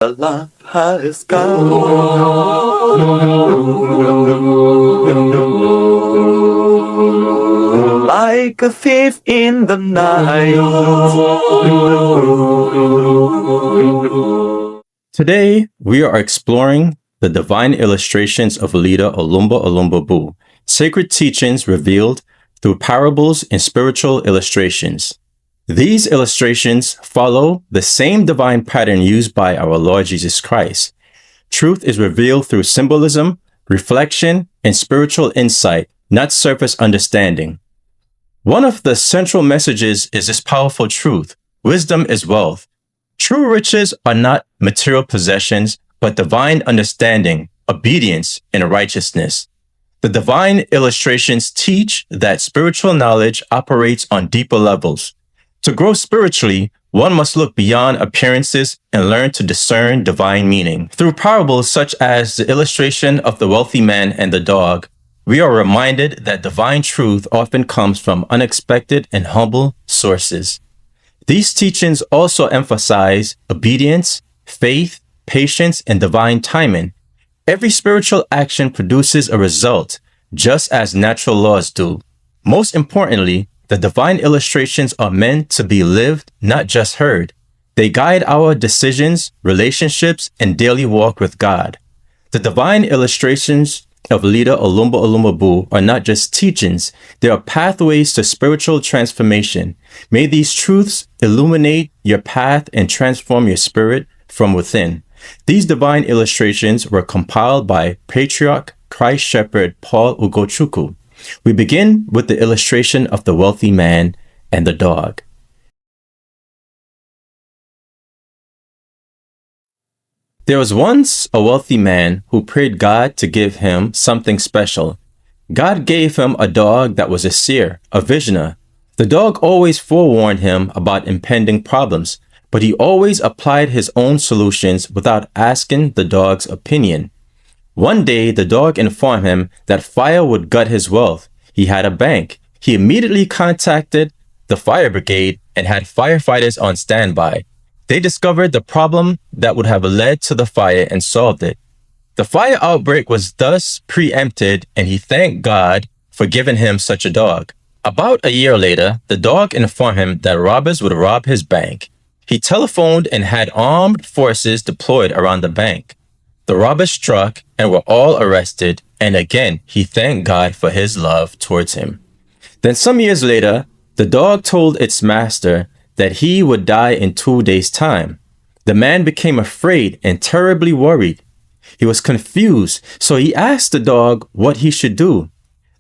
The love has gone like a thief in the night. Today, we are exploring the divine illustrations of leader Olumba Boo, sacred teachings revealed through parables and spiritual illustrations. These illustrations follow the same divine pattern used by our Lord Jesus Christ. Truth is revealed through symbolism, reflection, and spiritual insight, not surface understanding. One of the central messages is this powerful truth: wisdom is wealth. True riches are not material possessions, but divine understanding, obedience, and righteousness. The divine illustrations teach that spiritual knowledge operates on deeper levels. To grow spiritually, one must look beyond appearances and learn to discern divine meaning. Through parables such as the illustration of the wealthy man and the dog, we are reminded that divine truth often comes from unexpected and humble sources. These teachings also emphasize obedience, faith, patience, and divine timing. Every spiritual action produces a result, just as natural laws do. Most importantly, the divine illustrations are meant to be lived, not just heard. They guide our decisions, relationships, and daily walk with God. The divine illustrations of leader Olumba Boo are not just teachings, they are pathways to spiritual transformation. May these truths illuminate your path and transform your spirit from within. These divine illustrations were compiled by Patriarch Christ Shepherd Paul Ugochukwu. We begin with the illustration of the wealthy man and the dog. There was once a wealthy man who prayed God to give him something special. God gave him a dog that was a seer, a visioner. The dog always forewarned him about impending problems, but he always applied his own solutions without asking the dog's opinion. One day, the dog informed him that fire would gut his wealth. He had a bank. He immediately contacted the fire brigade and had firefighters on standby. They discovered the problem that would have led to the fire and solved it. The fire outbreak was thus preempted, and he thanked God for giving him such a dog. About a year later, the dog informed him that robbers would rob his bank. He telephoned and had armed forces deployed around the bank. The robbers struck and were all arrested, and again, he thanked God for his love towards him. Then some years later, the dog told its master that he would die in 2 days' time. The man became afraid and terribly worried. He was confused, so he asked the dog what he should do.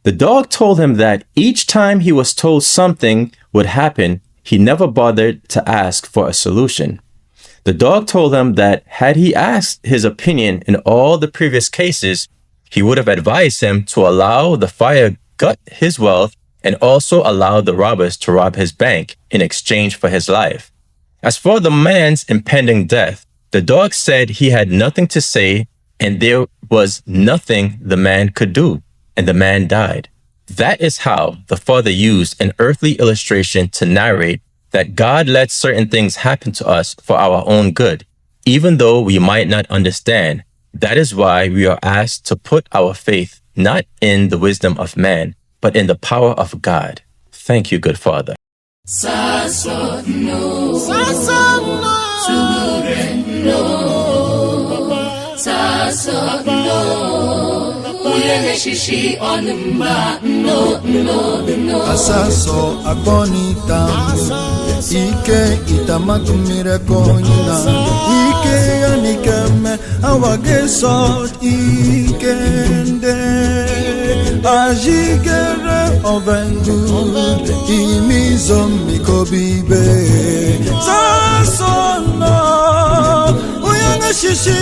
The dog told him that each time he was told something would happen, he never bothered to ask for a solution. The dog told him that had he asked his opinion in all the previous cases, he would have advised him to allow the fire gut his wealth and also allow the robbers to rob his bank in exchange for his life. As for the man's impending death, the dog said he had nothing to say and there was nothing the man could do, and the man died. That is how the Father used an earthly illustration to narrate that God lets certain things happen to us for our own good, even though we might not understand. That is why we are asked to put our faith not in the wisdom of man, but in the power of God. Thank you, good Father. Asaso agbonita ike itamatumire koina ike anikeme awage sort ikende ajigere ovengu imizo mikobibe sasona uyanga shishi